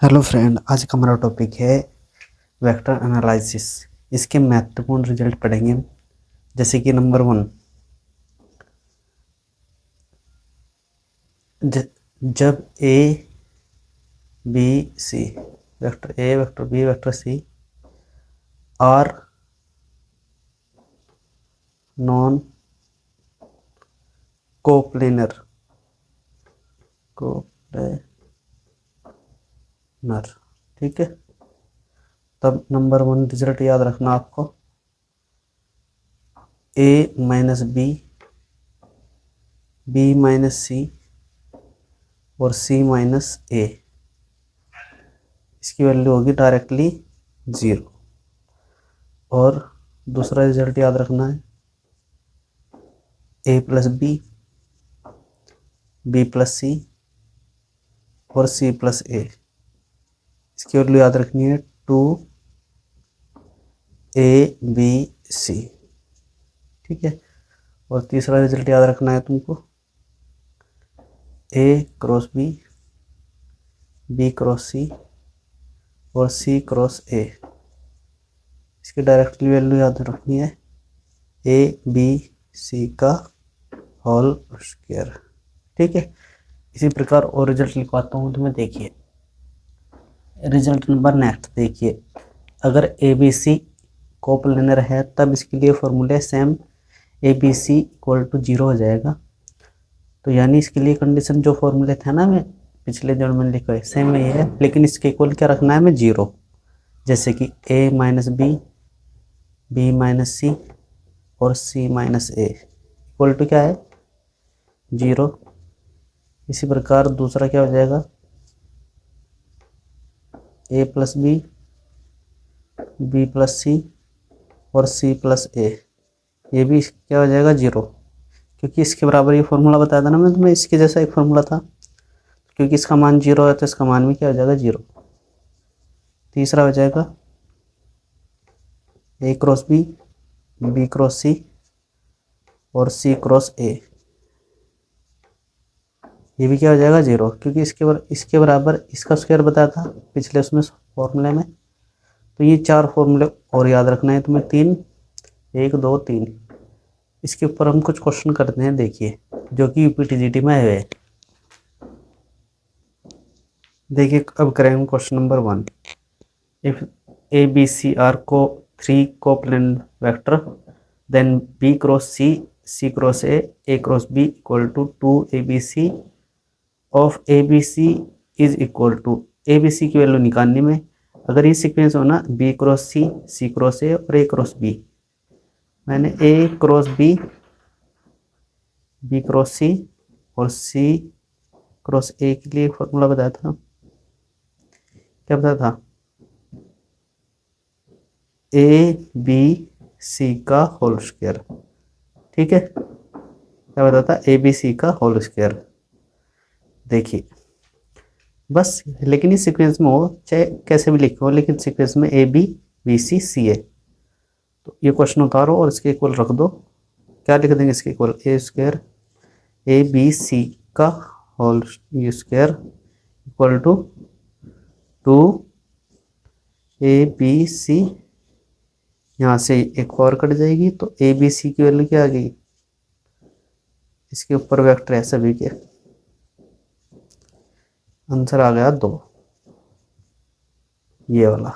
Hello friend, आज का हमारा टॉपिक है वेक्टर एनालिसिस। इसके महत्वपूर्ण रिजल्ट पढ़ेंगे, जैसे कि नंबर 1, जब A B C, vector A vector B vector C are non coplanar ठीक है। तब नंबर 1 रिजल्ट याद रखना आपको, A minus B minus C और सी माइनस ए, इसकी वैल्यू होगी डायरेक्टली 0। और दूसरा रिजल्ट याद रखना है, ए प्लस बी प्लस सी और सी प्लस ए, इसकी वैल्यू याद रखनी है 2ABC, ठीक है। और तीसरा रिजल्ट याद रखना है तुमको, ए क्रॉस बी क्रॉस सी और सी क्रॉस ए, इसकी डायरेक्टली वैल्यू याद रखनी है ABC का होल स्क्वायर, ठीक है। इसी प्रकार और रिजल्ट लिखवाता हूँ तुम्हें, देखिए रिजल्ट नंबर नेक्स्ट। देखिए, अगर ABC कोप्लेनर है तब इसके लिए फॉर्मूले सेम ABC इक्वल टू 0 हो जाएगा। तो यानी इसके लिए कंडीशन जो फॉर्मूले थे ना, मैं पिछले जो मैंने लिखा है सेम ये है, लेकिन इसके इक्वल क्या रखना है हमें 0। जैसे कि A minus B minus C और C minus A equal to क्या है 0। इसी प्रकार दूसरा क्या हो जाएगा, ए प्लस बी प्लस सी और सी प्लस ए, ये भी क्या हो जाएगा 0, क्योंकि इसके बराबर ये फॉर्मूला बताया था ना मैं तुम्हें, इसके जैसा एक फॉर्मूला था। क्योंकि इसका मान 0 है तो इसका मान भी क्या हो जाएगा 0। तीसरा हो जाएगा ए क्रॉस बी क्रॉस सी और सी क्रॉस ए, ये भी क्या हो जाएगा 0, क्योंकि इसके बराबर इसका स्क्वायर बताया था पिछले उसमें फॉर्मूले में। तो ये 4 फॉर्मूले और याद रखना है तुम्हें, 3 1 2 3। इसके ऊपर हम कुछ क्वेश्चन करते हैं, देखिए जो कि यूपीटीजीटी में है। देखिए अब करेंगे question number 1। If A B C are को 3 coplanar vector, then B cross C cross A cross B equal to 2ABC of ABC is equal to, ABC की वैल्यू निकालने में अगर ये सीक्वेंस हो ना, B cross C cross A और A cross B, मैंने A cross B cross C और सी क्रॉस ए के लिए फॉर्मूला बताया था, क्या बताया था, ABC का होल स्क्वायर, ठीक है। क्या बताया था, ABC का होल स्क्वायर। देखिए बस, लेकिन इस सीक्वेंस में हो चाहे कैसे भी लिखो, लेकिन सीक्वेंस में ABBCCA, तो ये क्वेश्चन उतारो और इसके इक्वल रख दो। क्या लिख देंगे इसके इक्वल, ए स्क्वायर ABC का whole square equal to 2ABC, यहाँ से एक और कट जाएगी तो ABC की वैल्यू क्या आ गई, इसके ऊपर वेक्टर है सभी के, आंसर आ गया 2, ये वाला।